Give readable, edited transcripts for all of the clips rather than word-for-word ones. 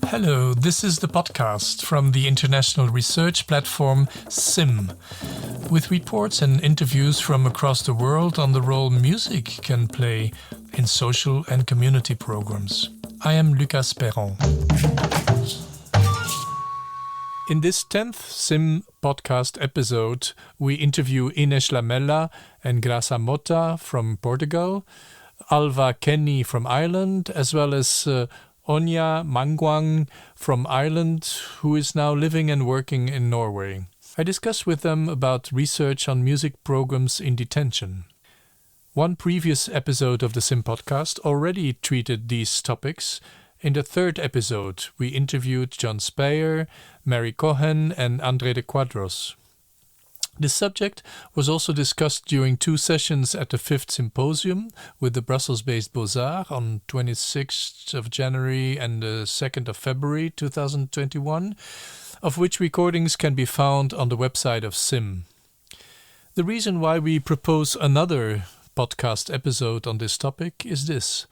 Hello, this is the podcast from the international research platform SIMM, with reports and interviews from across the world on the role music can play in social and community programs. I am Lucas Perron. In this 10th SIMM-podcast episode, we interview Inês Lamela and Graça Mota from Portugal, Alva Kenny from Ireland, as well as Onya Mangwang from Ireland, who is now living and working in Norway. I discuss with them about research on music programs in detention. One previous episode of the SIMM-podcast already treated these topics. In the third episode, we interviewed John Speyer, Mary Cohen, and André de Quadros. This subject was also discussed during two sessions at the 5th Symposium with the Brussels-based Beaux-Arts on 26th of January and the 2nd of February 2021, of which recordings can be found on the website of SIMM. The reason why we propose another podcast episode on this topic is this.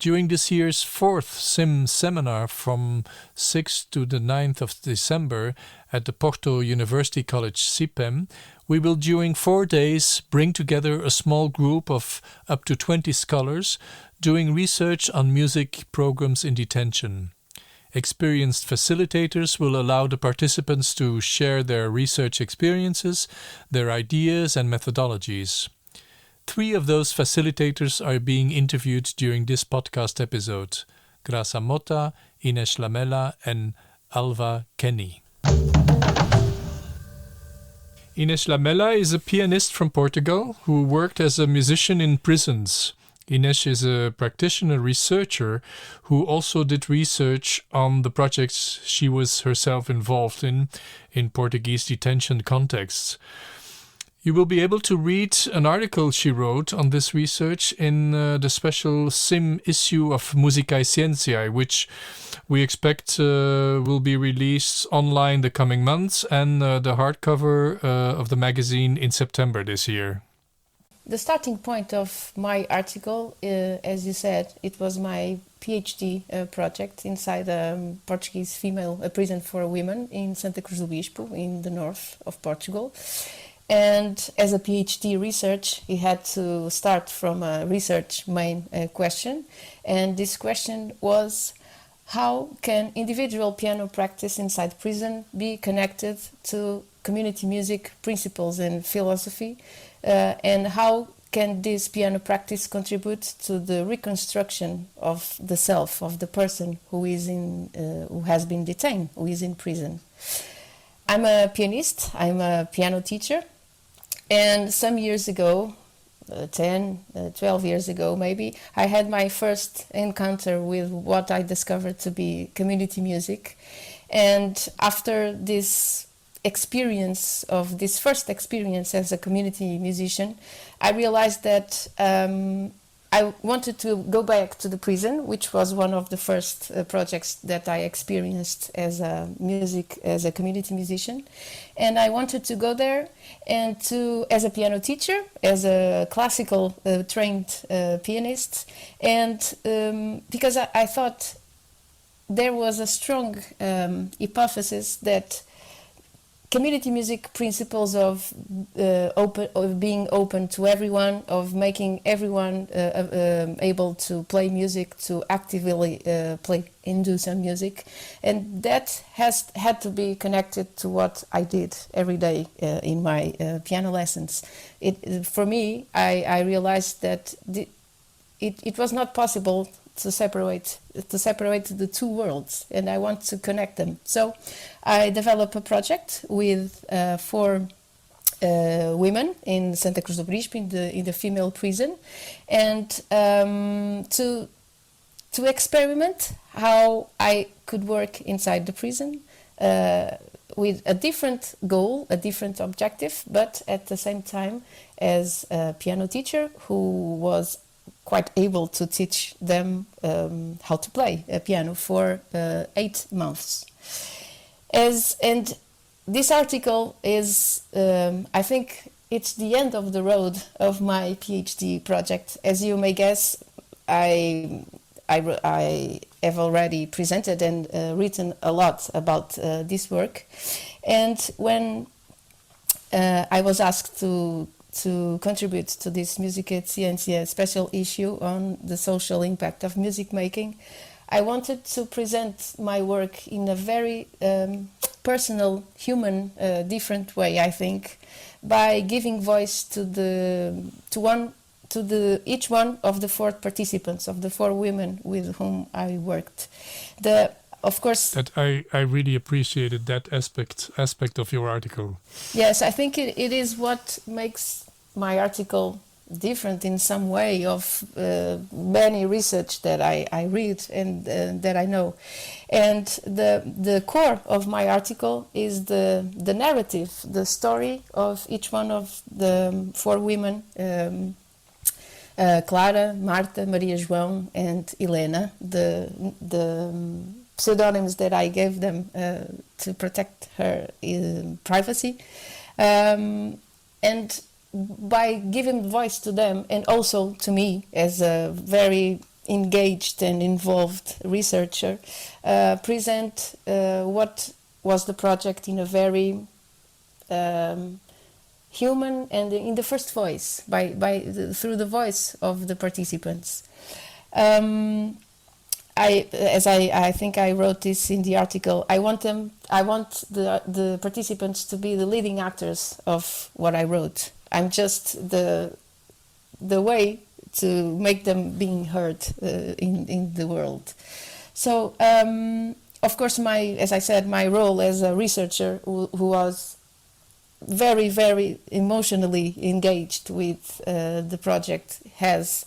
During this year's 4th SIMM seminar from 6th to the 9th of December at the Porto University College CIPEM, we will during 4 days bring together a small group of up to 20 scholars doing research on music programs in detention. Experienced facilitators will allow the participants to share their research experiences, their ideas and methodologies. 3 of those facilitators are being interviewed during this podcast episode: Graça Mota, Inês Lamela, and Alva Kenny. Inês Lamela is a pianist from Portugal who worked as a musician in prisons. Inês is a practitioner researcher who also did research on the projects she was herself involved in Portuguese detention contexts. You will be able to read an article she wrote on this research in the special SIMM issue of Musica e Ciência, which we expect will be released online the coming months, and the hardcover of the magazine in September this year. The starting point of my article, as you said, it was my PhD project inside a Portuguese female prison for women in Santa Cruz do Bispo in the north of Portugal. And as a PhD research, he had to start from a research main question. And this question was, how can individual piano practice inside prison be connected to community music principles and philosophy? And how can this piano practice contribute to the reconstruction of the self, of the person who is who has been detained, who is in prison? I'm a pianist, I'm a piano teacher. And some years ago, 12 years ago maybe, I had my first encounter with what I discovered to be community music. And after this first experience as a community musician, I realized that I wanted to go back to the prison, which was one of the first projects that I experienced as a community musician. And I wanted to go there and as a piano teacher, as a classical trained pianist, and because I thought there was a strong hypothesis that community music principles of being open to everyone, of making everyone able to play music, to actively play and do some music, and that had to be connected to what I did every day in my piano lessons. For me, I realized that it was not possible to separate the two worlds, and I want to connect them. So I developed a project with 4 women in Santa Cruz do Bispo in the female prison, and to experiment how I could work inside the prison with a different goal, a different objective, but at the same time as a piano teacher who was quite able to teach them how to play a piano for 8 months. And this article is, I think, it's the end of the road of my PhD project. As you may guess, I have already presented and written a lot about this work. And when I was asked to contribute to this Music et Ciência special issue on the social impact of music making, I wanted to present my work in a very personal, human, different way, I think, by giving voice to each one of the 4 participants, of the 4 women with whom I worked. Of course, that I really appreciated that aspect of your article. Yes, I think it is what makes my article different in some way of many research that I read and that I know. And the core of my article is the narrative, the story of each one of the 4 women, Clara, Marta, Maria João, and Helena, the pseudonyms that I gave them to protect her privacy. And by giving voice to them, and also to me as a very engaged and involved researcher, present what was the project in a very human and in the first voice, through the voice of the participants. I think I wrote this in the article. I want the participants to be the leading actors of what I wrote. I'm just the way to make them being heard in the world. So, of course, as I said, my role as a researcher who was very, very emotionally engaged with the project has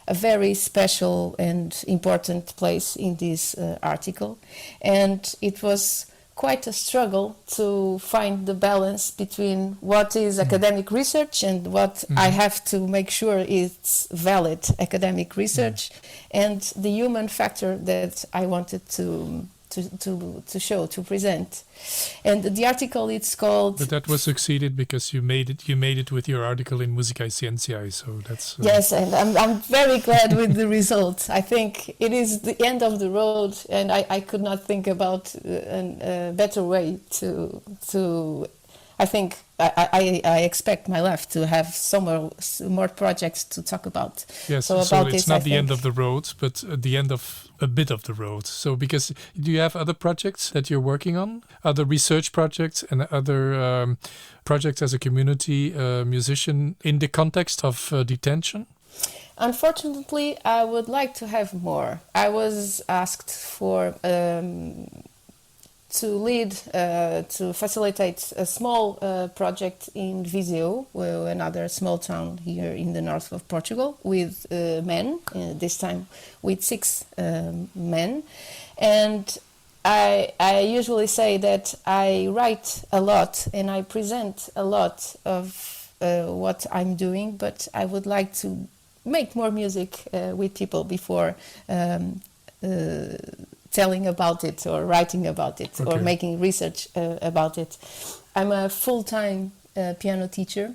a very special and important place in this article. And it was quite a struggle to find the balance between what is academic research and what I have to make sure it's valid academic research and the human factor that I wanted to show, to present. And the article, it's called... But that was succeeded because you made it with your article in Musica e Ciência, so that's... Yes, and I'm very glad with the result. I think it is the end of the road, and I could not think about a better way to I think I expect my life to have some more projects to talk about. Yes, so it's not the end of the road, but the end of a bit of the road. So because do you have other projects that you're working on? Other research projects and other projects as a community musician in the context of detention? Unfortunately, I would like to have more. I was asked for... to lead, to facilitate a small project in Viseu, another small town here in the north of Portugal, with men, this time with 6 men. And I usually say that I write a lot and I present a lot of what I'm doing, but I would like to make more music with people before telling about it or writing about it or making research about it. I'm a full-time piano teacher,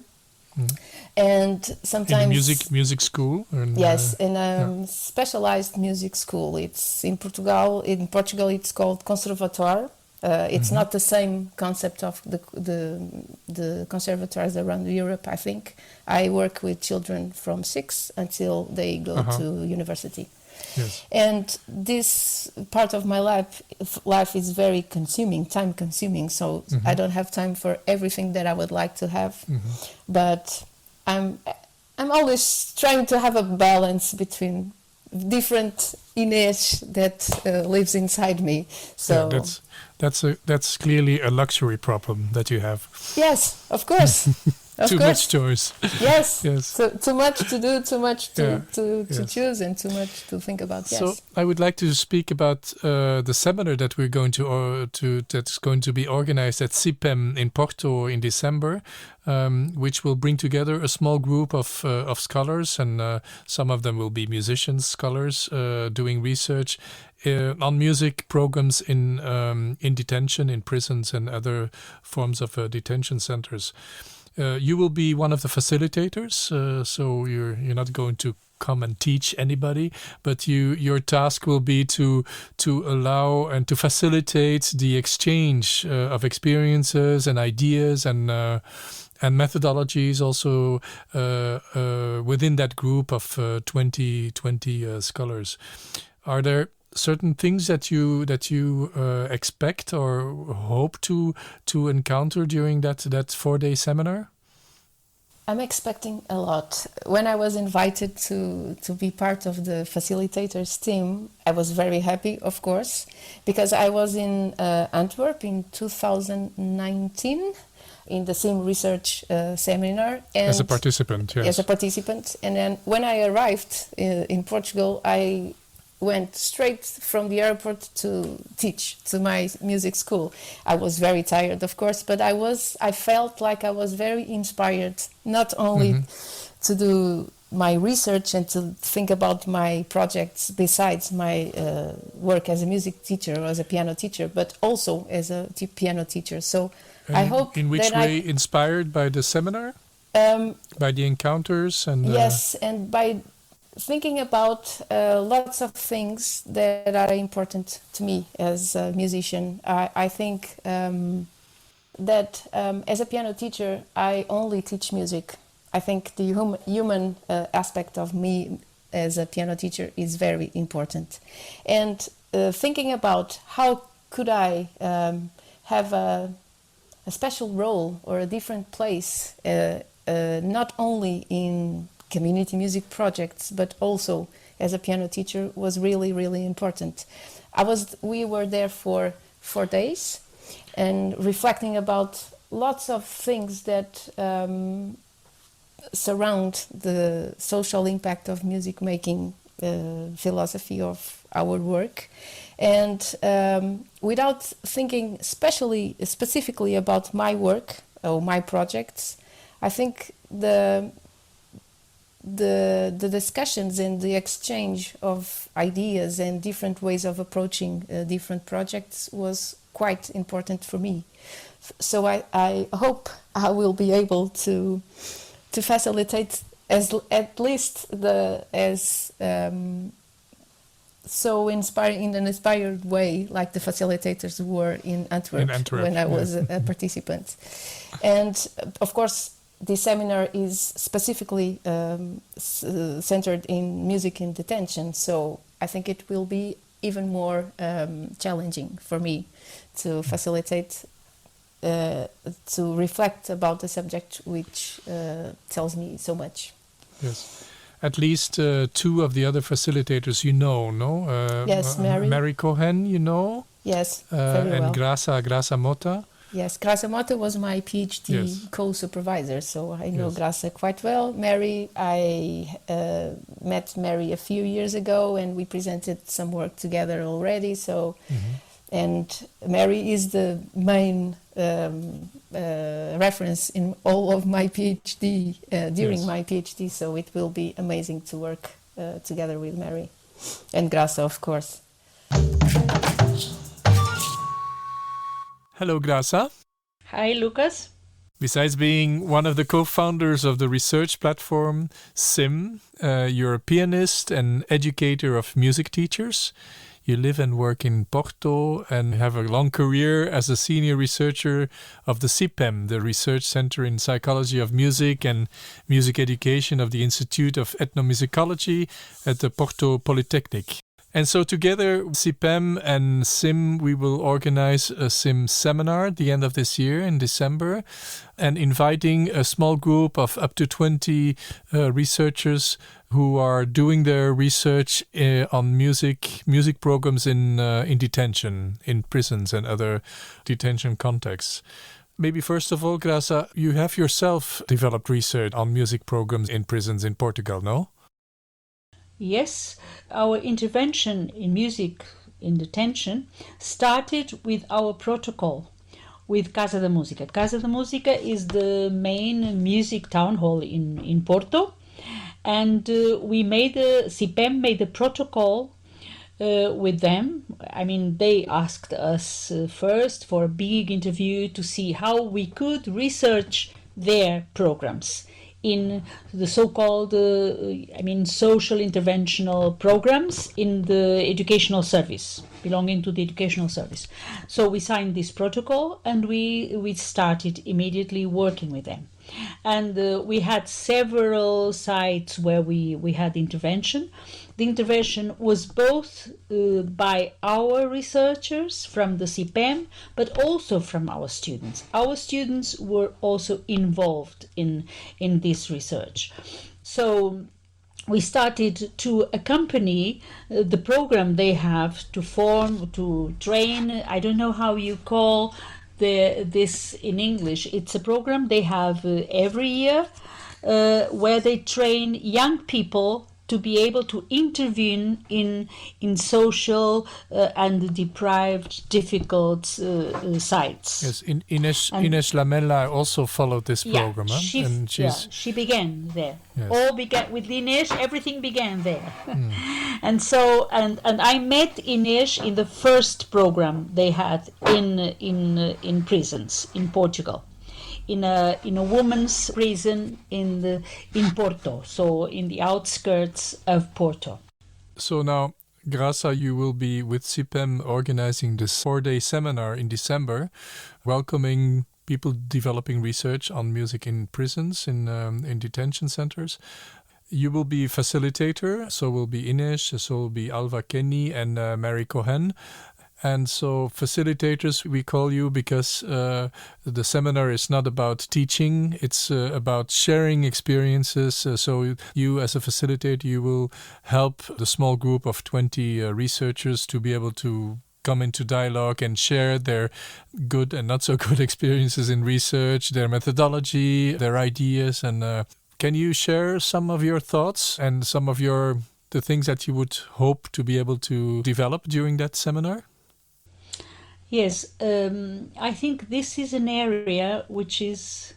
and sometimes in a music school. Yes, in a specialized music school. It's in Portugal. In Portugal, it's called conservatoire. It's not the same concept of the conservatoires around Europe. I think I work with children from 6 until they go to university. Yes. And this part of my life is very time consuming, so I don't have time for everything that I would like to have. But I'm always trying to have a balance between different Inês that lives inside me. So that's clearly a luxury problem that you have. Yes, of course. Too much choice. Yes. Too much to do, too much to choose, and too much to think about. Yes. So I would like to speak about the seminar that we're going that's going to be organized at SIPEM in Porto in December, which will bring together a small group of scholars, and some of them will be musicians, scholars doing research on music programs in detention, in prisons, and other forms of detention centers. You will be one of the facilitators, so you're not going to come and teach anybody, but your task will be to allow and to facilitate the exchange of experiences and ideas and methodologies also within that group of 20 scholars. Are there certain things that you expect or hope to encounter during that 4-day seminar? I'm expecting a lot. When I was invited to be part of the facilitators team, I was very happy, of course, because I was in Antwerp in 2019 in the SIMM research seminar. And as a participant, yes. As a participant. And then when I arrived in Portugal, I went straight from the airport to teach to my music school. I was very tired, of course, but I felt like I was very inspired, not only to do my research and to think about my projects besides my work as a music teacher or as a piano teacher, but also as a piano teacher. So and I hope in which way inspired by the seminar? By the encounters? And yes, and by thinking about lots of things that are important to me as a musician. I think that as a piano teacher, I only teach music. I think the human aspect of me as a piano teacher is very important. And thinking about how could I have a special role or a different place, not only in community music projects, but also as a piano teacher was really, really important. We were there for 4 days and reflecting about lots of things that surround the social impact of music making philosophy of our work. And without thinking specifically about my work or my projects, I think the discussions and the exchange of ideas and different ways of approaching different projects was quite important for me. So I hope I will be able to facilitate at least so inspiring in an inspired way, like the facilitators were in Antwerp when I was a participant. And of course, this seminar is specifically centered in music in detention, so I think it will be even more challenging for me to facilitate, to reflect about the subject which tells me so much. Yes. At least 2 of the other facilitators no? Yes, Mary Cohen, Yes, very well. And Graça Mota. Yes, Graça Mota was my PhD co-supervisor, so I know Graça quite well. Mary, I met Mary a few years ago, and we presented some work together already. So, and Mary is the main reference in all of my PhD during my PhD. So it will be amazing to work together with Mary and Graça, of course. Hello, Graça. Hi, Lucas. Besides being one of the co-founders of the research platform SIMM, you're a pianist and educator of music teachers. You live and work in Porto and have a long career as a senior researcher of the CIPEM, the Research Center in Psychology of Music and Music Education of the Institute of Ethnomusicology at the Porto Polytechnic. And so together, CIPEM and SIMM, we will organize a SIMM seminar at the end of this year in December, and inviting a small group of up to 20 researchers who are doing their research on music programs in detention, in prisons and other detention contexts. Maybe first of all, Graça, you have yourself developed research on music programs in prisons in Portugal, no? Yes, our intervention in music in detention started with our protocol with Casa da Música. Casa da Música is the main music town hall in Porto, and CIPEM made a protocol with them. I mean, they asked us first for a big interview to see how we could research their programs in the so-called, social interventional programs in the educational service, belonging to the educational service. So we signed this protocol and we started immediately working with them. And we had several sites where we had intervention. The intervention was both by our researchers from the SIPEM, but also from our students. Our students were also involved in this research. So we started to accompany the program they have to form, to train. I don't know how you call this in English. It's a program they have every year where they train young people to be able to intervene in social and deprived, difficult sites. Yes, Ines Lamela also followed this program, she began there. Yes. All began with Ines. Everything began there, and so and I met Ines in the first program they had in prisons in Portugal. In a women's prison in Porto, so in the outskirts of Porto. So now, Graça, you will be with SIPEM organizing this 4-day seminar in December, welcoming people developing research on music in prisons, in detention centers. You will be facilitator, so will be Ines, so will be Alva Kenny and Mary Cohen. And so facilitators, we call you because the seminar is not about teaching, it's about sharing experiences. So you as a facilitator, you will help the small group of 20 researchers to be able to come into dialogue and share their good and not so good experiences in research, their methodology, their ideas. And can you share some of your thoughts and some of the things that you would hope to be able to develop during that seminar? Yes, I think this is an area which is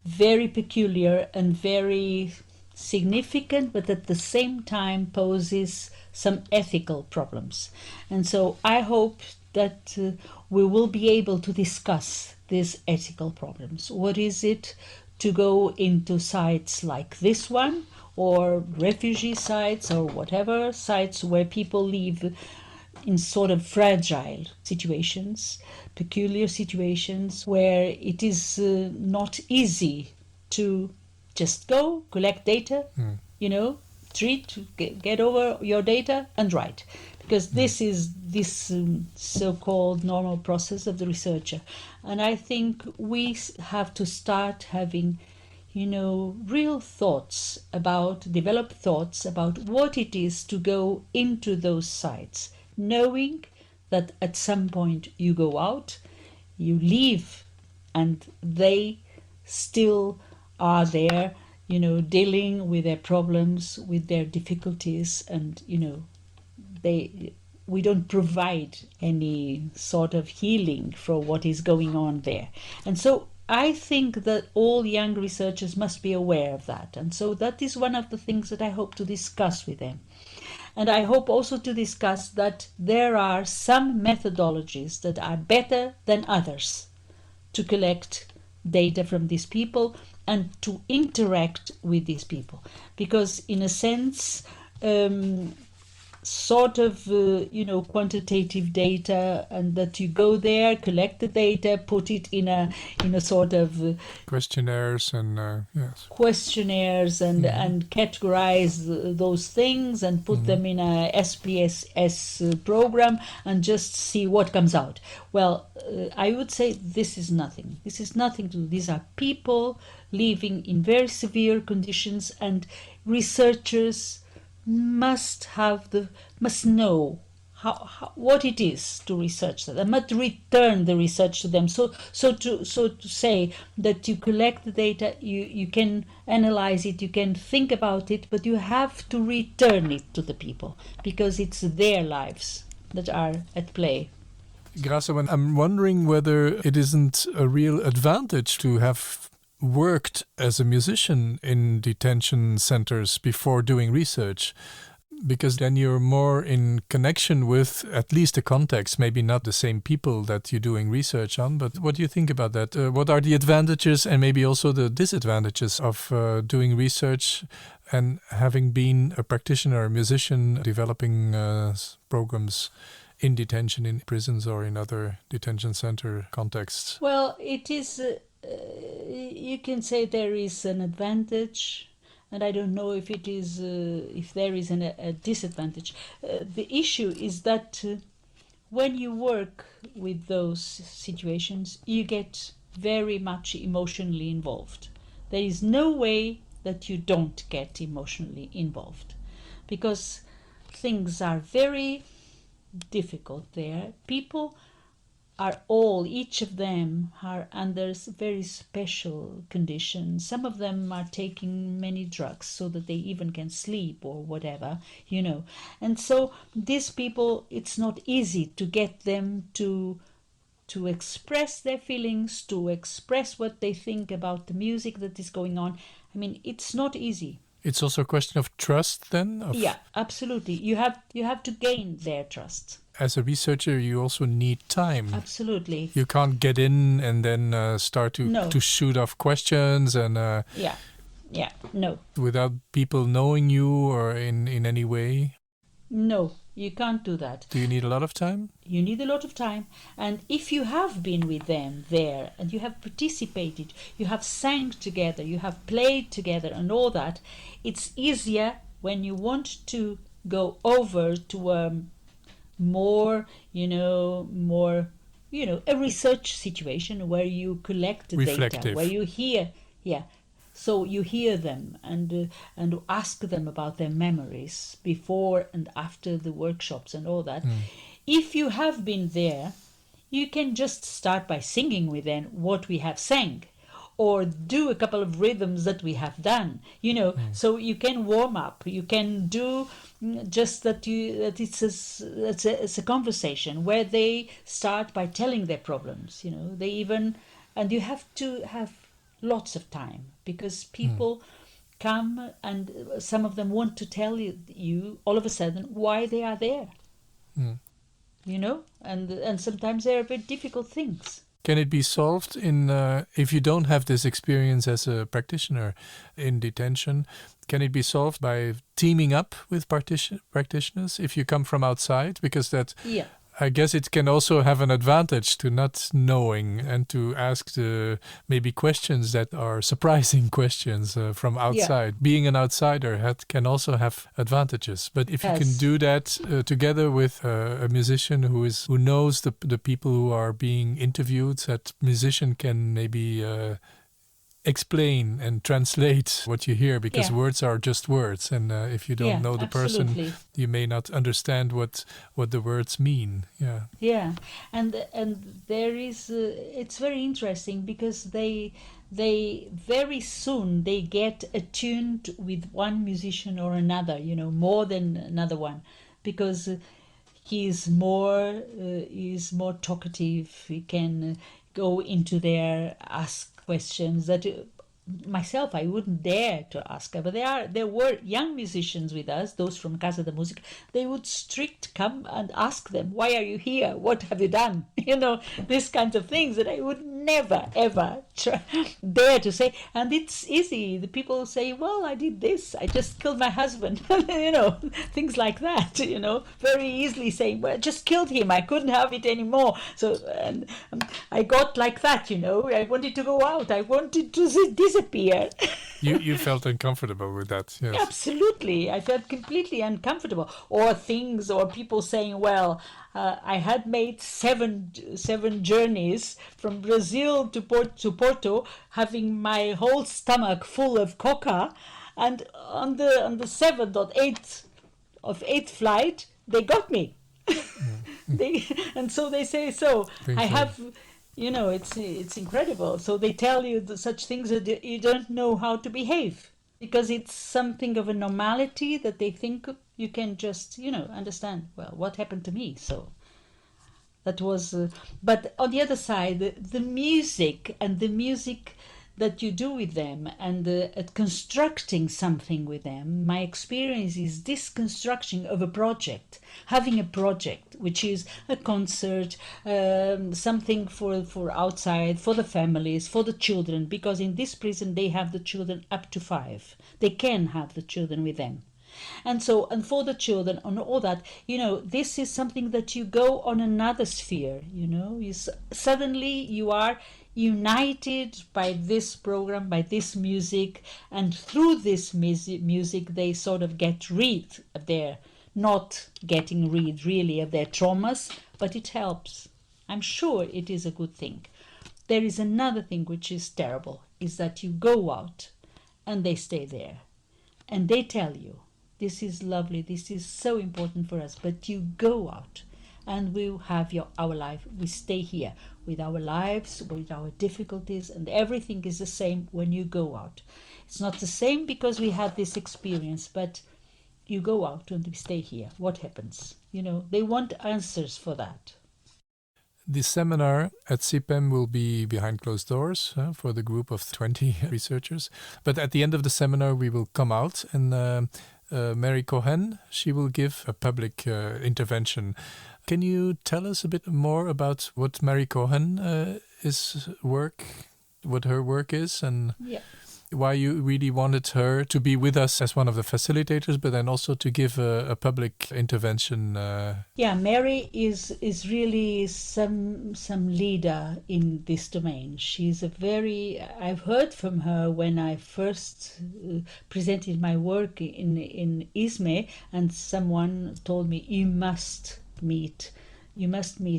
very peculiar and very significant, but at the same time poses some ethical problems. And so I hope that we will be able to discuss these ethical problems. What is it to go into sites like this one, or refugee sites, or whatever sites where people live in sort of fragile situations, peculiar situations, where it is not easy to just go, collect data, treat, get over your data and write. Because this is this so-called normal process of the researcher. And I think we have to start having real thoughts develop thoughts about what it is to go into those sites, knowing that at some point you go out, you leave, and they still are there, dealing with their problems, with their difficulties, and, we don't provide any sort of healing for what is going on there. And so I think that all young researchers must be aware of that. And so that is one of the things that I hope to discuss with them. And I hope also to discuss that there are some methodologies that are better than others to collect data from these people and to interact with these people. Because in a sense, sort of, quantitative data, and that you go there, collect the data, put it in a sort of questionnaires and questionnaires and categorize those things and put them in a SPSS program and just see what comes out. Well, I would say this is nothing. This is nothing to do. These are people living in very severe conditions, and researchers must know what it is to research that, and must return the research to them. So to say that you collect the data, you can analyze it, you can think about it, but you have to return it to the people, because it's their lives that are at play. Graça, I'm wondering whether it isn't a real advantage to have worked as a musician in detention centers before doing research. because then you're more in connection with at least the context, maybe not the same people that you're doing research on. But what do you think about that? What are the advantages and maybe also the disadvantages of doing research and having been a practitioner, a musician, developing programs in detention, in prisons or in other detention center contexts? Well, it is, you can say there is an advantage, and I don't know if it is, if there is a disadvantage. The issue is that when you work with those situations, you get very much emotionally involved. There is no way that you don't get emotionally involved, because things are very difficult there. People are each of them are under very special conditions. Some of them are taking many drugs so that they even can sleep or whatever, And so these people, it's not easy to get them to express their feelings, to express what they think about the music that is going on. I mean, it's not easy. It's also a question of trust then? Yeah, absolutely. You have to gain their trust. As a researcher, you also need time. Absolutely. You can't get in and then start to shoot off questions and no. Without people knowing you or in any way. No, you can't do that. Do you need a lot of time? You need a lot of time. And if you have been with them there and you have participated, you have sang together, you have played together and all that, it's easier when you want to go over to a more, a research situation where you collect reflective data, where you hear, so you hear them and ask them about their memories before and after the workshops and all that. If you have been there, you can just start by singing with them what we have sang, or do a couple of rhythms that we have done, so you can warm up. You can do just that it's a conversation where they start by telling their problems, and you have to have lots of time, because people come and some of them want to tell you all of a sudden why they are there, and sometimes they are very difficult things. Can it be solved if you don't have this experience as a practitioner in detention? Can it be solved by teaming up with practitioners if you come from outside? Because I guess it can also have an advantage to not knowing and to ask maybe questions that are surprising questions from outside. Being an outsider can also have advantages. But if you can do that together with a musician who knows the people who are being interviewed, that musician can maybe explain and translate what you hear, because words are just words, and if you don't know the person, you may not understand what the words mean. And there is it's very interesting, because they very soon they get attuned with one musician or another, more than another one, because he is more talkative. He can go into there, ask questions that myself I wouldn't dare to ask her. But there were young musicians with us, those from Casa de Música. They would come and ask them, why are you here? What have you done? These kinds of things that I would never ever dare to say. And it's easy. The people say, well, I did this, I just killed my husband, things like that, very easily saying, well, I just killed him, I couldn't have it anymore. So I got like that, I wanted to go out, I wanted to disappear. You felt uncomfortable with that? Yes. Absolutely. I felt completely uncomfortable. Or people saying, well, I had made seven journeys from Brazil to Porto, having my whole stomach full of coca, and on the 7th or 8th flight, they got me. And so they say, I have... it's incredible. So they tell you such things that you don't know how to behave, because it's something of a normality that they think you can just, understand. Well, what happened to me? So that was. But on the other side, the music and the that you do with them and at constructing something with them. My experience is this construction of a project, having a project, which is a concert, something for outside, for the families, for the children, because in this prison they have the children up to 5. They can have the children with them. And for the children and all that, this is something that you go on another sphere, suddenly you are united by this program, by this music, and through this music they sort of get rid of their, not getting rid really of their traumas, but it helps. I'm sure it is a good thing. There is another thing which is terrible, is that you go out and they stay there and they tell you, this is lovely, this is so important for us, but you go out and we have our life. We stay here with our lives, with our difficulties, and everything is the same when you go out. It's not the same because we had this experience, but you go out and we stay here. What happens? They want answers for that. The seminar at SIPEM will be behind closed doors for the group of 20 researchers. But at the end of the seminar, we will come out and Mary Cohen, she will give a public intervention. Can you tell us a bit more about what Mary Cohen what her work is, and why you really wanted her to be with us as one of the facilitators, but then also to give a public intervention? Mary is really some leader in this domain. She's I've heard from her when I first presented my work in ISME, and someone told me, you must meet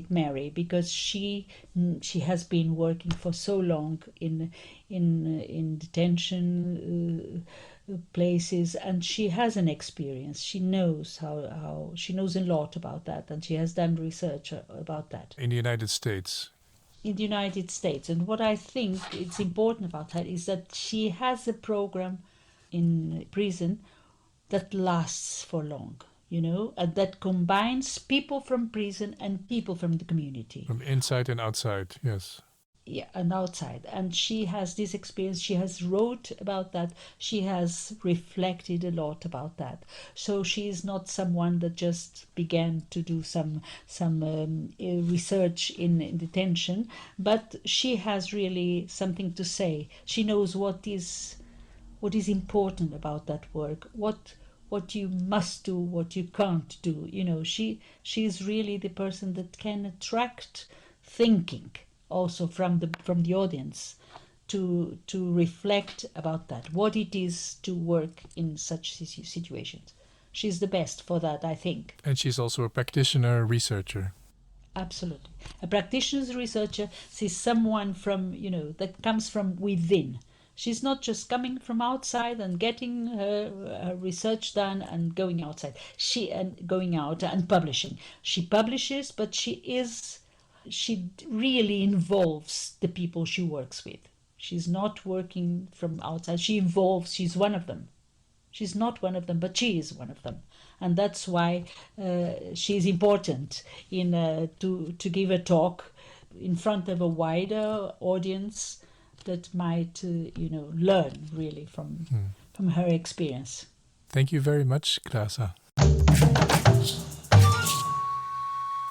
Mary, because she has been working for so long in detention places, and she has an experience. She knows how she knows a lot about that, and she has done research about that in the United States. And what I think it's important about her is that she has a program in prison that lasts for long. And that combines people from prison and people from the community. From inside and outside, yes. Yeah, and outside. And she has this experience. She has wrote about that. She has reflected a lot about that. So she is not someone that just began to do some research in detention, but she has really something to say. She knows what is important about that work, what you must do, what you can't do. She is really the person that can attract thinking also from the audience to reflect about that, what it is to work in such situations. She's the best for that, I think. And she's also a practitioner, researcher. Absolutely. A practitioner, researcher, she's someone from, that comes from within. She's not just coming from outside and getting her research done and going outside. Going out and publishing. She publishes, but she really involves the people she works with. She's not working from outside. She's one of them. She's not one of them, but she is one of them. And that's why she is important to give a talk in front of a wider audience that might, learn really from her experience. Thank you very much, Grasa.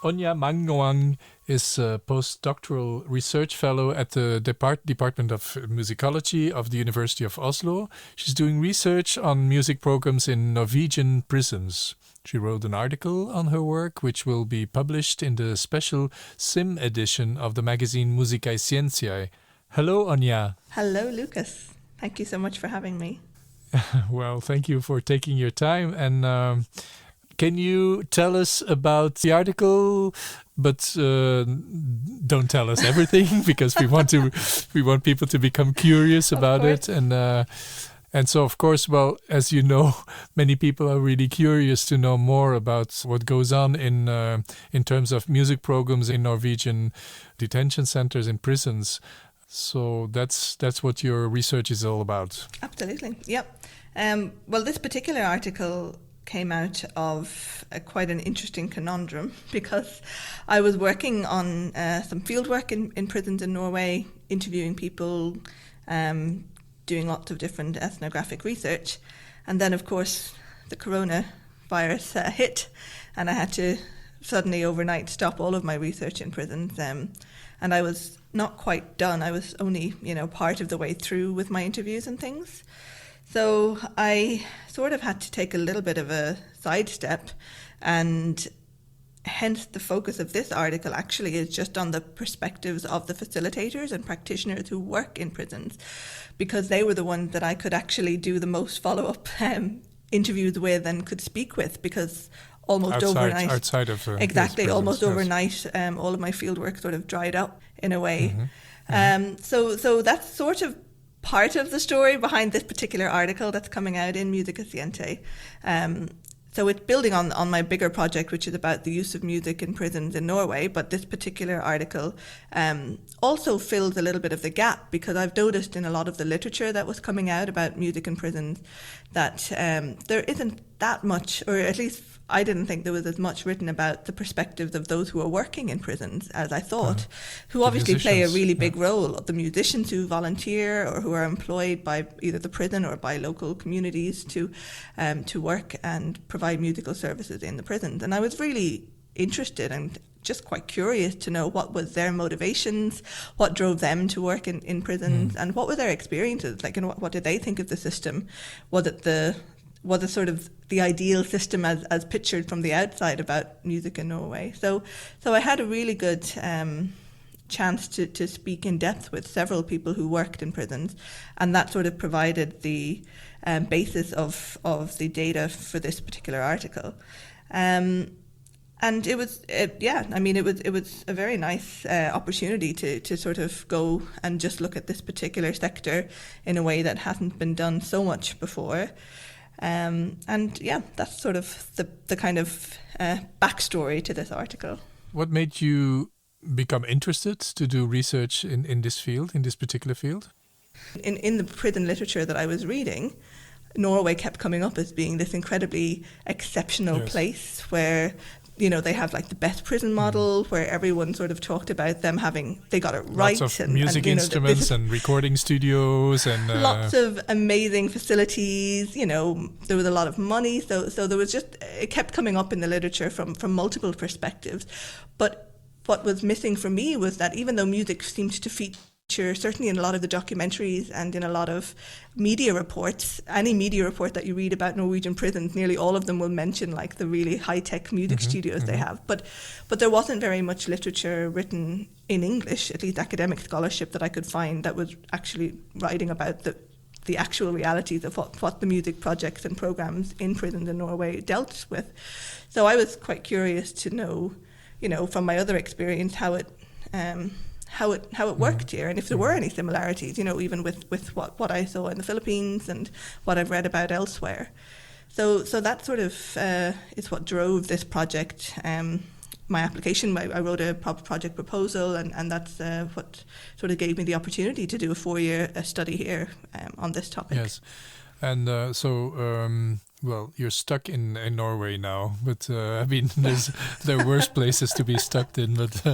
Onya Mangwang is a postdoctoral research fellow at the Department of Musicology of the University of Oslo. She's doing research on music programs in Norwegian prisons. She wrote an article on her work, which will be published in the special SIMM edition of the magazine Musicae Scientiae. Hello, Onya. Hello, Lucas. Thank you so much for having me. Well, thank you for taking your time. And can you tell us about the article, but don't tell us everything because we want people to become curious about it. And so, of course, well, as you know, many people are really curious to know more about what goes on in terms of music programs in Norwegian detention centers and prisons. So that's what your research is all about. Absolutely, yep. Well, this particular article came out of quite an interesting conundrum because I was working on some field work in prisons in Norway, interviewing people, doing lots of different ethnographic research. And then, of course, the coronavirus hit, and I had to suddenly overnight stop all of my research in prisons. And I was not quite done. I was only, part of the way through with my interviews and things. So I sort of had to take a little bit of a sidestep, and hence the focus of this article actually is just on the perspectives of the facilitators and practitioners who work in prisons, because they were the ones that I could actually do the most follow-up interviews with and could speak with, because almost overnight, overnight, all of my fieldwork sort of dried up in a way. So that's sort of part of the story behind this particular article that's coming out in Music Asciente. So it's building on my bigger project, which is about the use of music in prisons in Norway. But this particular article also fills a little bit of the gap, because I've noticed in a lot of the literature that was coming out about music in prisons that there isn't that much, or at least I didn't think there was as much written about the perspectives of those who are working in prisons as I thought, who obviously play a really big role. The musicians who volunteer or who are employed by either the prison or by local communities to work and provide musical services in the prisons. And I was really interested and just quite curious to know what was their motivations, what drove them to work in prisons, and what were their experiences like, and what did they think of the system? Was it sort of the ideal system as pictured from the outside about music in Norway? So I had a really good chance to speak in depth with several people who worked in prisons, and that sort of provided the basis of the data for this particular article. And it was a very nice opportunity to sort of go and just look at this particular sector in a way that hasn't been done so much before. That's sort of the kind of backstory to this article. What made you become interested to do research in this field, in this particular field? In the prison literature that I was reading, Norway kept coming up as being this incredibly exceptional place where they have like the best prison model, where everyone sort of talked about them they got it right. Lots of music instruments and recording studios and lots of amazing facilities. There was a lot of money. So there was it kept coming up in the literature from multiple perspectives. But what was missing for me was that even though music seemed to feature certainly in a lot of the documentaries and in a lot of media reports, any media report that you read about Norwegian prisons, nearly all of them will mention like the really high-tech music studios they have. But there wasn't very much literature written in English, at least academic scholarship that I could find, that was actually writing about the actual realities of what the music projects and programs in prisons in Norway dealt with. So I was quite curious to know, from my other experience, how it worked here, and if there were any similarities, even with what I saw in the Philippines and what I've read about elsewhere. So that sort of is what drove this project. My application, I wrote a project proposal, and that's what sort of gave me the opportunity to do a 4-year study here on this topic. Yes, and well, you're stuck in Norway now, but there are worse places to be stuck in. But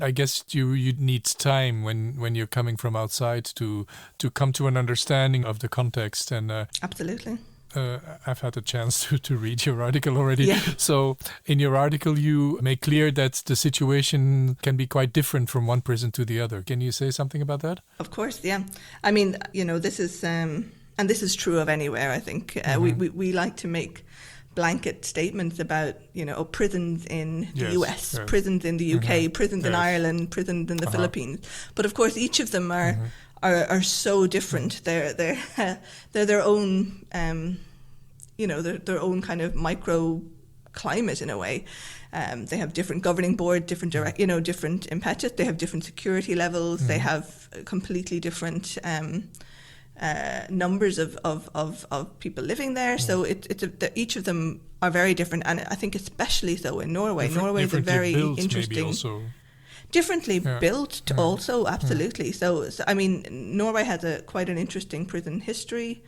I guess you need time when you're coming from outside to come to an understanding of the context. And absolutely. I've had a chance to read your article already. Yeah. So in your article, you make clear that the situation can be quite different from one prison to the other. Can you say something about that? Of course, yeah. I mean, this is... and this is true of anywhere, I think. We like to make blanket statements about, prisons in the US, prisons in the UK, prisons in Ireland, prisons in the Philippines. But of course, each of them are so different. They're their own, their own kind of microclimate in a way. They have different governing board, different different impetus. They have different security levels. They have completely different numbers of people living there. So each of them are very different, and I think especially so in Norway. Norway is a very interesting, differently built also, absolutely. So I mean, Norway has quite an interesting prison history.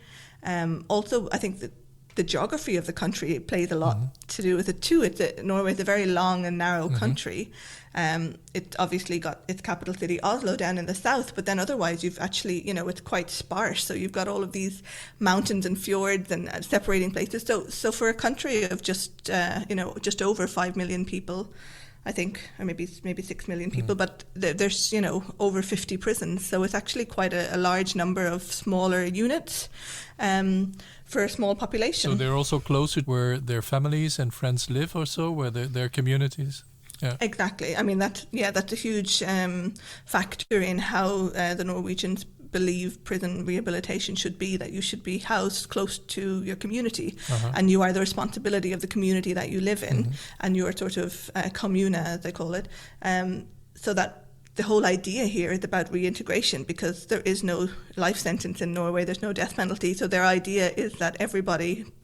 Also, I think that the geography of the country plays a lot to do with it too. Norway is a very long and narrow country. It obviously got its capital city Oslo down in the south, but then otherwise you've actually, it's quite sparse. So you've got all of these mountains and fjords and separating places. So for a country of just just over 5 million people, I think, or maybe 6 million people, but there's over 50 prisons, so it's actually quite a large number of smaller units for a small population. So they're also closer where their families and friends live, or so, where their communities. Yeah. Exactly. I mean that's a huge factor in how the Norwegians believe prison rehabilitation should be, that you should be housed close to your community, and you are the responsibility of the community that you live in, and your sort of commune, as they call it. So that the whole idea here is about reintegration, because there is no life sentence in Norway, there's no death penalty. So their idea is that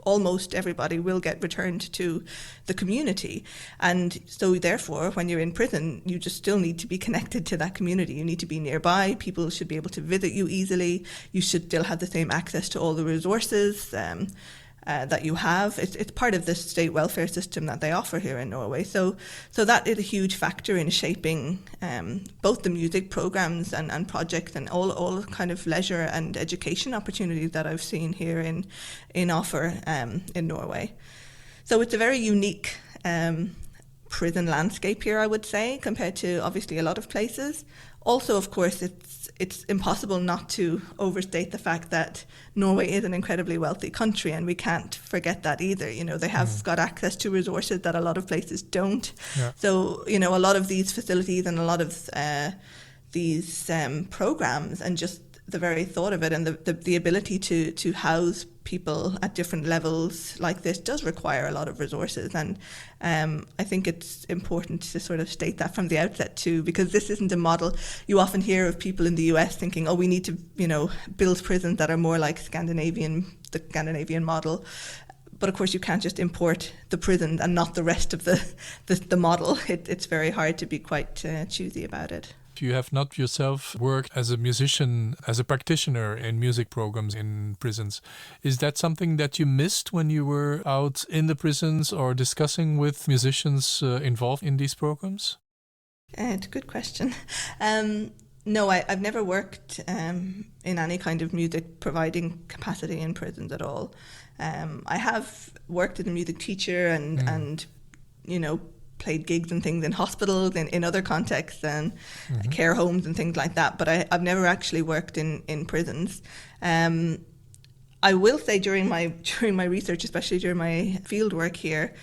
almost everybody will get returned to the community. And so therefore, when you're in prison, you just still need to be connected to that community. You need to be nearby. People should be able to visit you easily. You should still have the same access to all the resources that you have. It's part of the state welfare system that they offer here in Norway. So that is a huge factor in shaping both the music programs and projects and all kind of leisure and education opportunities that I've seen here in offer in Norway. So it's a very unique prison landscape here, I would say, compared to obviously a lot of places. Also, of course, it's impossible not to overstate the fact that Norway is an incredibly wealthy country, and we can't forget that either. They have got access to resources that a lot of places don't. Yeah. So, a lot of these facilities and a lot of these programs, and just the very thought of it, and the ability to house people at different levels like this does require a lot of resources. And I think it's important to sort of state that from the outset too, because this isn't a model. You often hear of people in the US thinking, we need to, build prisons that are more like the Scandinavian model. But of course, you can't just import the prison and not the rest of the model. It's very hard to be quite choosy about it. You have not yourself worked as a musician, as a practitioner in music programs in prisons. Is that something that you missed when you were out in the prisons or discussing with musicians involved in these programs? It's a good question. No, I've never worked in any kind of music providing capacity in prisons at all. I have worked as a music teacher and played gigs and things in hospitals, in other contexts, and care homes and things like that. But I've never actually worked in prisons. I will say during my research, especially during my field work here,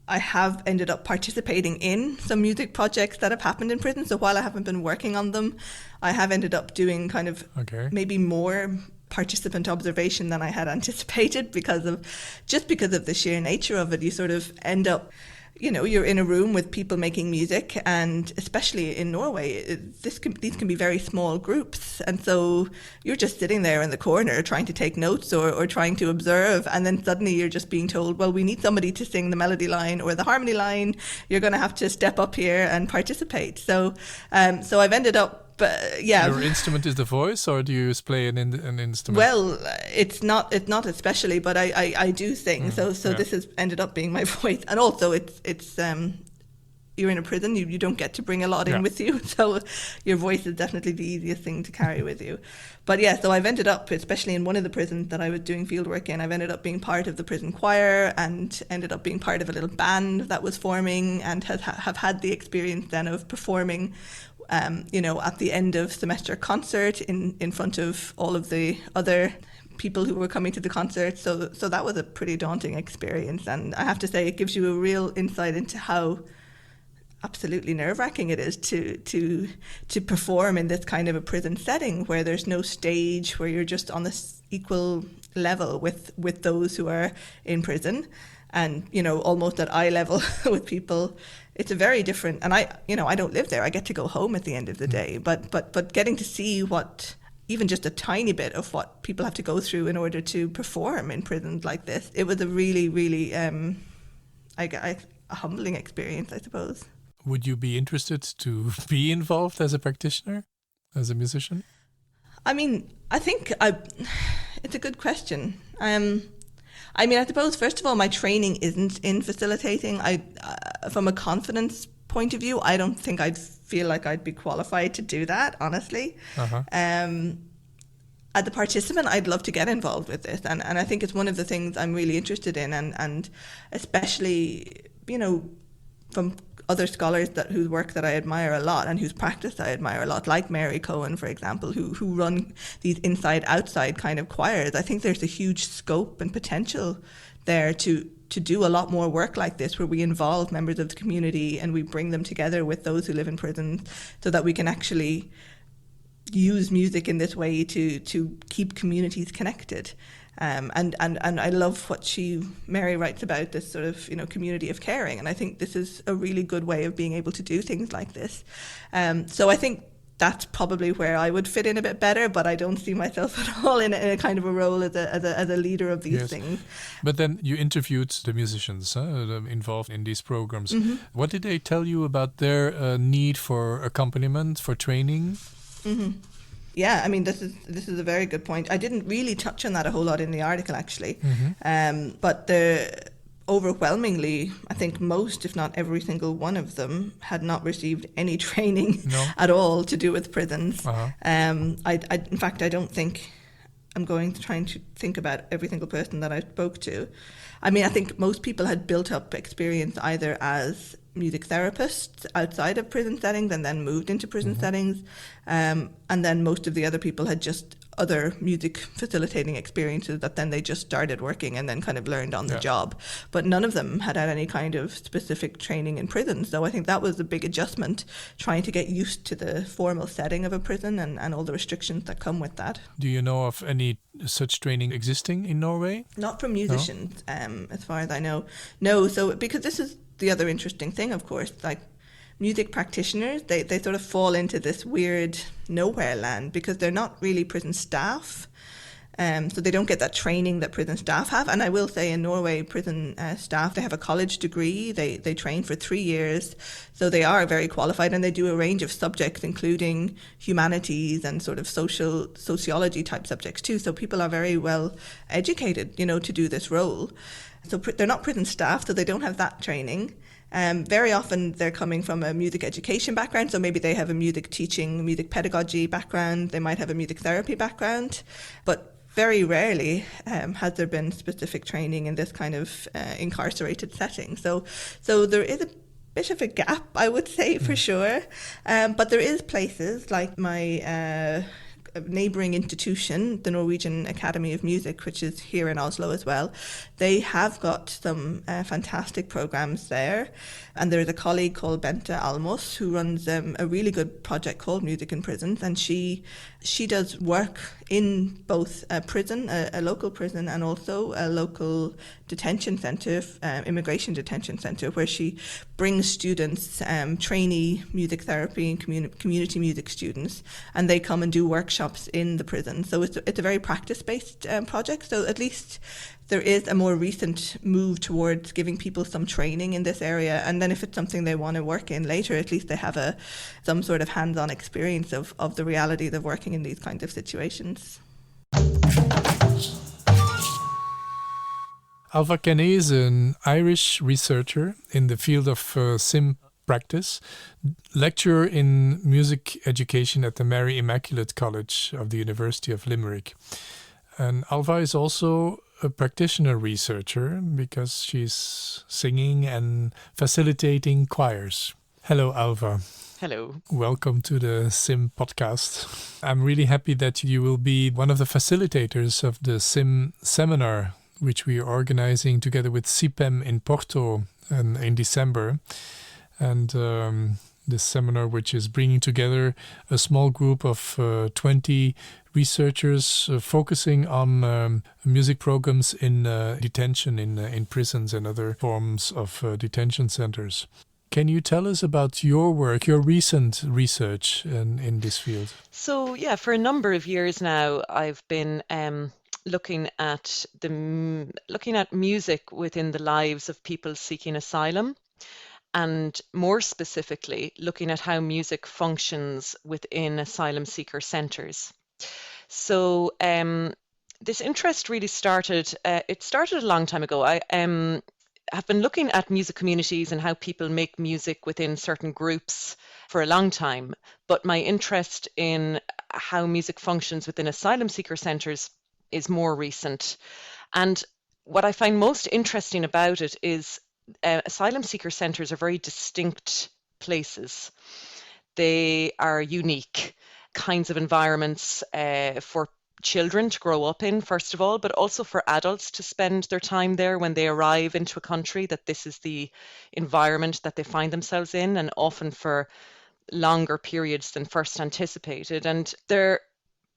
I have ended up participating in some music projects that have happened in prison. So while I haven't been working on them, I have ended up doing kind of maybe more participant observation than I had anticipated, because of the sheer nature of it. You sort of end up, you're in a room with people making music, and especially in Norway, these can be very small groups. And so you're just sitting there in the corner trying to take notes or trying to observe, and then suddenly you're just being told, well, we need somebody to sing the melody line or the harmony line. You're going to have to step up here and participate. So I've ended up, Your instrument is the voice, or do you play an instrument? Well, it's not especially, but I do sing. So this has ended up being my voice, and also it's you're in a prison. You don't get to bring a lot in with you, so your voice is definitely the easiest thing to carry with you. But so I've ended up, especially in one of the prisons that I was doing fieldwork in, I've ended up being part of the prison choir, and ended up being part of a little band that was forming, and have had the experience then of performing at the end of semester concert in front of all of the other people who were coming to the concert. So that was a pretty daunting experience, and I have to say it gives you a real insight into how absolutely nerve-wracking it is to perform in this kind of a prison setting, where there's no stage, where you're just on this equal level with those who are in prison, and almost at eye level with people. It's a very different, and I don't live there. I get to go home at the end of the day, but getting to see what, even just a tiny bit of what people have to go through in order to perform in prisons like this, it was a really, really a humbling experience, I suppose. Would you be interested to be involved as a practitioner, as a musician? I mean, I think it's a good question. I mean, I suppose, first of all, my training isn't in facilitating. From a confidence point of view, I don't think I'd feel like I'd be qualified to do that, honestly. Uh-huh. As a participant, I'd love to get involved with this. And I think it's one of the things I'm really interested in. And especially, you know, from other scholars whose work that I admire a lot and whose practice I admire a lot, like Mary Cohen, for example, who run these inside-outside kind of choirs. I think there's a huge scope and potential there to do a lot more work like this, where we involve members of the community and we bring them together with those who live in prisons, so that we can actually use music in this way to keep communities connected. And I love what Mary writes about, this sort of, you know, community of caring. And I think this is a really good way of being able to do things like this. So I think that's probably where I would fit in a bit better, but I don't see myself at all in a kind of a role as a leader of these things. But then you interviewed the musicians involved in these programs. Mm-hmm. What did they tell you about their need for accompaniment, for training? Mm-hmm. Yeah, I mean, this is a very good point. I didn't really touch on that a whole lot in the article, actually. Mm-hmm. But overwhelmingly, I think most, if not every single one of them, had not received any training at all to do with prisons. Uh-huh. In fact, I don't think I'm going to try and think about every single person that I spoke to. I mean, I think most people had built up experience either as music therapists outside of prison settings and then moved into prison mm-hmm. settings. And then most of the other people had just other music facilitating experiences that then they just started working and then kind of learned on the job. But none of them had any kind of specific training in prison. So I think that was a big adjustment, trying to get used to the formal setting of a prison and all the restrictions that come with that. Do you know of any such training existing in Norway? Not for musicians, as far as I know. No, so because this is the other interesting thing, of course, like music practitioners, they sort of fall into this weird nowhere land because they're not really prison staff. So they don't get that training that prison staff have. And I will say in Norway, prison staff, they have a college degree. They train for 3 years. So they are very qualified and they do a range of subjects, including humanities and sort of sociology type subjects too. So people are very well educated, you know, to do this role. So they're not prison staff, so they don't have that training. Very often they're coming from a music education background, so maybe they have a music teaching, music pedagogy background, they might have a music therapy background, but very rarely has there been specific training in this kind of incarcerated setting. So there is a bit of a gap, I would say, for sure. But there is places like my neighbouring institution, the Norwegian Academy of Music, which is here in Oslo as well. They have got some fantastic programs there. And there is a colleague called Bente Almos who runs a really good project called Music in Prisons. And she does work in both a prison, a local prison, and also a local detention centre, immigration detention centre, where she brings students, trainee music therapy and community music students, and they come and do workshops in the prison. So it's a very practice-based project. So at least there is a more recent move towards giving people some training in this area, and then if it's something they want to work in later, at least they have some sort of hands-on experience of the realities of working in these kinds of situations. Ailbhe Kenny is an Irish researcher in the field of SIMM practice, lecturer in music education at the Mary Immaculate College of the University of Limerick. And Ailbhe is also a practitioner researcher because she's singing and facilitating choirs. Hello, Ailbhe. Hello. Welcome to the SIMM-podcast. I'm really happy that you will be one of the facilitators of the SIMM seminar, which we are organizing together with CIPEM in Porto in December. And this seminar, which is bringing together a small group of 20 researchers focusing on music programs in detention, in prisons and other forms of detention centers. Can you tell us about your work, your recent research in this field? So, for a number of years now, I've been looking at music within the lives of people seeking asylum, and more specifically, looking at how music functions within asylum seeker centres. So This interest really started, it started a long time ago. I have been looking at music communities and how people make music within certain groups for a long time. But my interest in how music functions within asylum seeker centres is more recent. And what I find most interesting about it is asylum seeker centres are very distinct places. They are unique kinds of environments for children to grow up in, first of all, but also for adults to spend their time there when they arrive into a country, that this is the environment that they find themselves in, and often for longer periods than first anticipated. And they're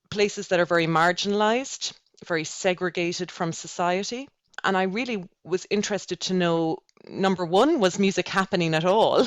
places that are very marginalized, very segregated from society. And I really was interested to know, number one, was music happening at all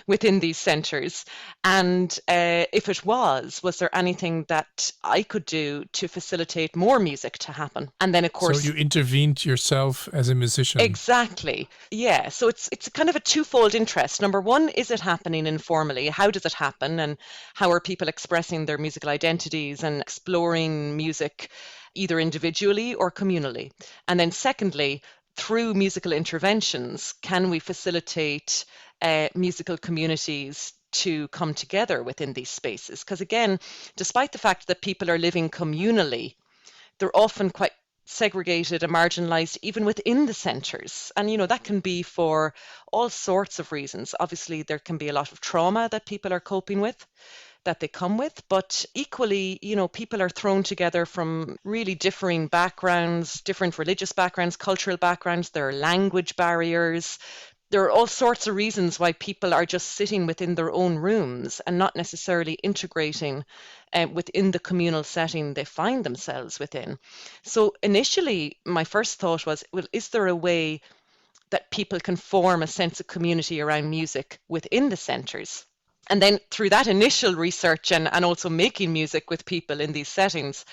within these centres? And if it was there anything that I could do to facilitate more music to happen? And then, of course... So you intervened yourself as a musician. Exactly. Yeah. So it's kind of a twofold interest. Number one, is it happening informally? How does it happen? And how are people expressing their musical identities and exploring music either individually or communally? And then secondly, through musical interventions, can we facilitate musical communities to come together within these spaces? Because again, despite the fact that people are living communally, they're often quite segregated and marginalized even within the centres. And, that can be for all sorts of reasons. Obviously, there can be a lot of trauma that people are coping with, that they come with, but equally, people are thrown together from really differing backgrounds, different religious backgrounds, cultural backgrounds. There are language barriers. There are all sorts of reasons why people are just sitting within their own rooms and not necessarily integrating within the communal setting they find themselves within. So initially, my first thought was, well, is there a way that people can form a sense of community around music within the centres? And then through that initial research and also making music with people in these settings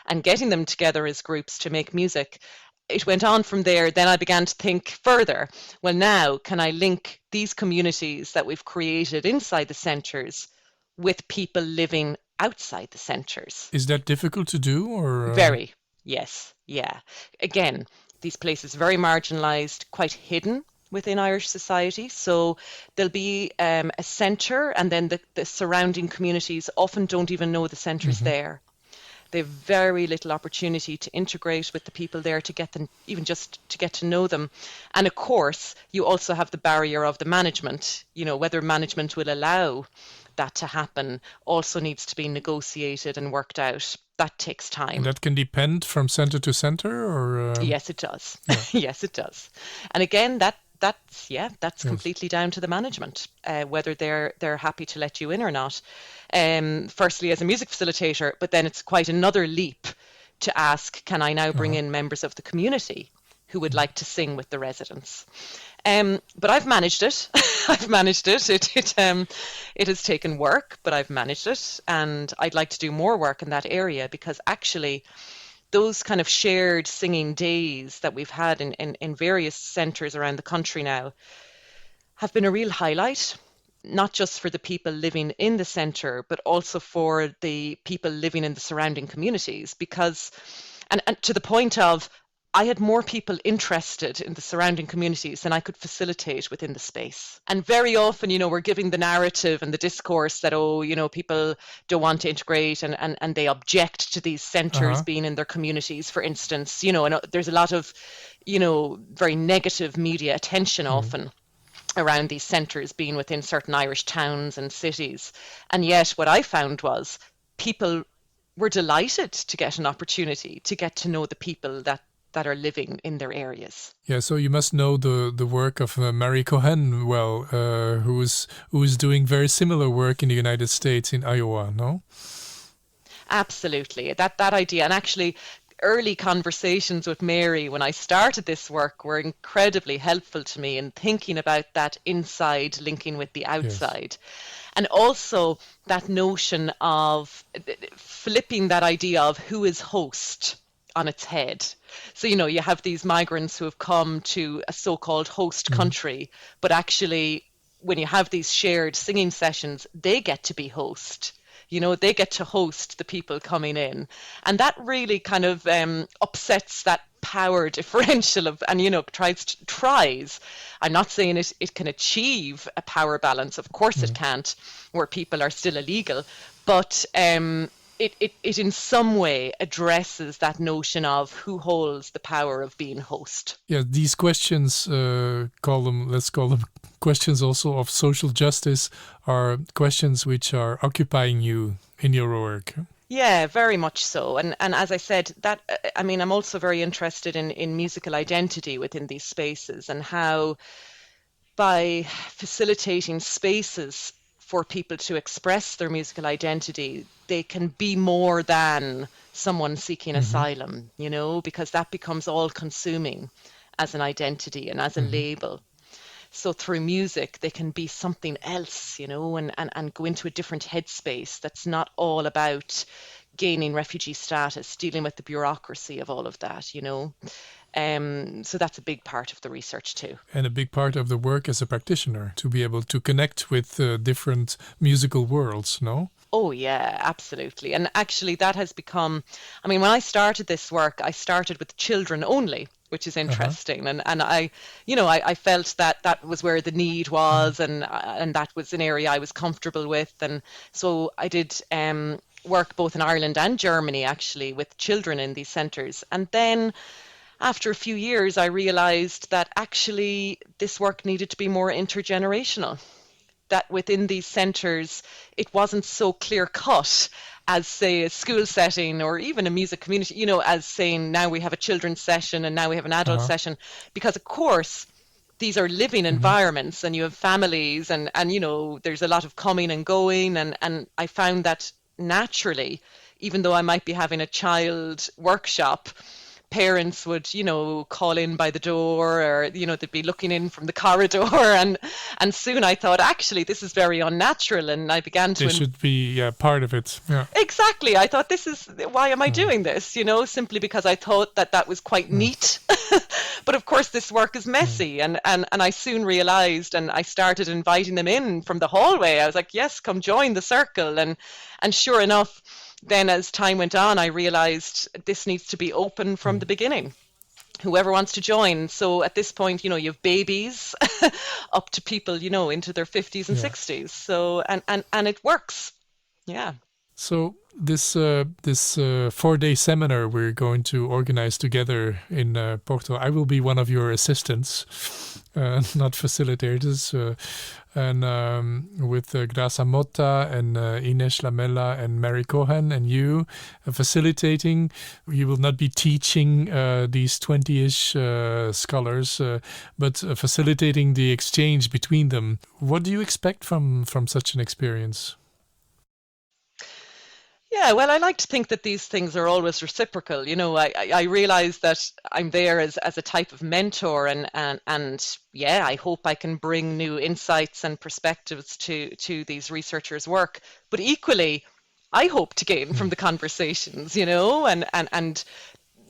and getting them together as groups to make music, it went on from there. Then I began to think further, well, now can I link these communities that we've created inside the centres with people living outside the centres? Is that difficult to do? Or Very, yes, yeah. Again, these places very marginalised, quite hidden within Irish society. So there'll be a centre, and then the surrounding communities often don't even know the centre's there. They have very little opportunity to integrate with the people there, to get them, even just to get to know them. And of course, you also have the barrier of the management. Whether management will allow that to happen also needs to be negotiated and worked out. That takes time. And that can depend from centre to centre, or Yes, it does. Yeah. Yes, it does. And again, that's completely down to the management, whether they're happy to let you in or not. Firstly, as a music facilitator, but then it's quite another leap to ask, can I now bring in members of the community who would like to sing with the residents? But I've managed it. I've managed it. It has taken work, but I've managed it, and I'd like to do more work in that area, because actually those kind of shared singing days that we've had in various centres around the country now have been a real highlight, not just for the people living in the centre, but also for the people living in the surrounding communities. Because, and to the point of, I had more people interested in the surrounding communities than I could facilitate within the space. And very often, we're giving the narrative and the discourse that, people don't want to integrate and they object to these centres being in their communities, for instance. And there's a lot of, very negative media attention often around these centres being within certain Irish towns and cities. And yet what I found was people were delighted to get an opportunity to get to know the people that are living in their areas. Yeah, so you must know the work of Mary Cohen well, who is doing very similar work in the United States, in Iowa, no? Absolutely, that idea. And actually, early conversations with Mary when I started this work were incredibly helpful to me in thinking about that inside linking with the outside. Yes. And also that notion of flipping that idea of who is host on its head. So, you have these migrants who have come to a so-called host country, but actually when you have these shared singing sessions, they get to be host. You know, they get to host the people coming in. And that really kind of upsets that power differential of, and, you know, tries. I'm not saying it can achieve a power balance. Of course it can't, where people are still illegal. But it in some way addresses that notion of who holds the power of being host. Yeah, these questions, let's call them questions also of social justice, are questions which are occupying you in your work. Yeah, very much so. And as I said, that I mean, I'm also very interested in musical identity within these spaces, and how by facilitating spaces for people to express their musical identity, they can be more than someone seeking asylum, you know, because that becomes all consuming as an identity and as a label. So through music, they can be something else, you know, and go into a different headspace that's not all about gaining refugee status, dealing with the bureaucracy of all of that, you know. So that's a big part of the research too. And a big part of the work as a practitioner, to be able to connect with different musical worlds, no? Oh, yeah, absolutely. And actually that has become, I mean, when I started this work, I started with children only, which is interesting. And I, you know, I felt that was where the need was, and that was an area I was comfortable with. And so I did work both in Ireland and Germany, actually, with children in these centres. And then after a few years, I realised that actually this work needed to be more intergenerational. That within these centres, it wasn't so clear cut as, say, a school setting or even a music community, you know, as saying now we have a children's session and now we have an adult session. Because, of course, these are living environments, and you have families, and you know, there's a lot of coming and going. And I found that naturally, even though I might be having a child workshop, parents would, you know, call in by the door, or, you know, they'd be looking in from the corridor, and soon I thought, actually, this is very unnatural, and I began to... They should be part of it. Yeah. Exactly. I thought, why am I doing this? You know, simply because I thought that was quite neat. But of course, this work is messy, and I soon realised, and I started inviting them in from the hallway. I was like, yes, come join the circle, and sure enough, then as time went on, I realized this needs to be open from the beginning. Whoever wants to join. So at this point, you know, you have babies up to people, you know, into their 50s and 60s. So, and it works. Yeah. So this 4-day seminar we're going to organize together in Porto, I will be one of your assistants, not facilitators, and with Grasa Motta and Ines Lamella and Mary Cohen and you facilitating. You will not be teaching these 20-ish scholars, but facilitating the exchange between them. What do you expect from such an experience? Yeah, well, I like to think that these things are always reciprocal. You know, I realize that I'm there as a type of mentor, and yeah, I hope I can bring new insights and perspectives to these researchers' work. But equally, I hope to gain from the conversations, you know, and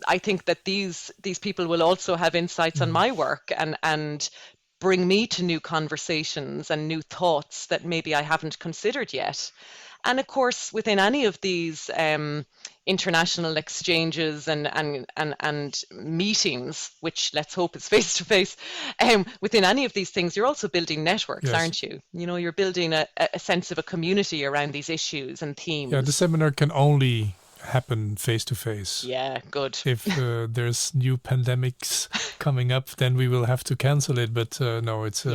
I think that these people will also have insights on my work and bring me to new conversations and new thoughts that maybe I haven't considered yet. And of course, within any of these international exchanges and meetings, which let's hope is face to face, within any of these things, you're also building networks, aren't you? You know, you're building a sense of a community around these issues and themes. Yeah, the seminar can only happen face to face. Yeah, good. If there's new pandemics coming up, then we will have to cancel it. But no, it's.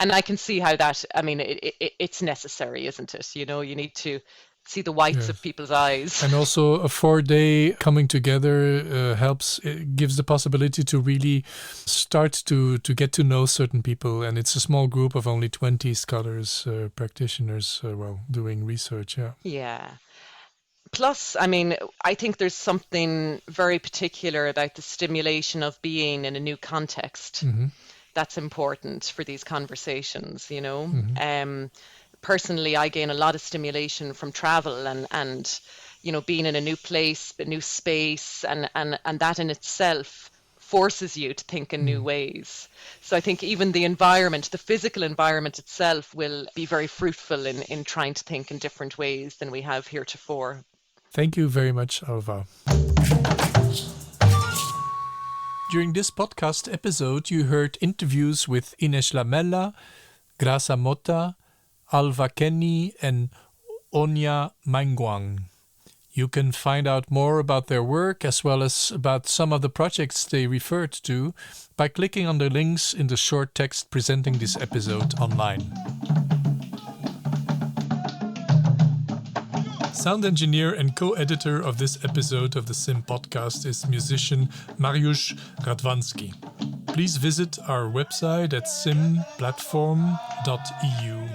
And I can see how that, I mean, it's necessary, isn't it? You know, you need to see the whites of people's eyes. And also a 4-day coming together helps, it gives the possibility to really start to get to know certain people. And it's a small group of only 20 scholars, practitioners, doing research. Yeah. Yeah. Plus, I mean, I think there's something very particular about the stimulation of being in a new context. That's important for these conversations, you know. Personally, I gain a lot of stimulation from travel and you know, being in a new place, a new space, and that in itself forces you to think in new ways. So I think even the environment, the physical environment itself, will be very fruitful in trying to think in different ways than we have heretofore. Thank you very much, Alva. During this podcast episode, you heard interviews with Ines Lamela, Grasa Motta, Alva Kenny, and Onya Mangwang. You can find out more about their work as well as about some of the projects they referred to by clicking on the links in the short text presenting this episode online. Sound engineer and co-editor of this episode of the SIMM-podcast is musician Mariusz Radwanski. Please visit our website at simplatform.eu.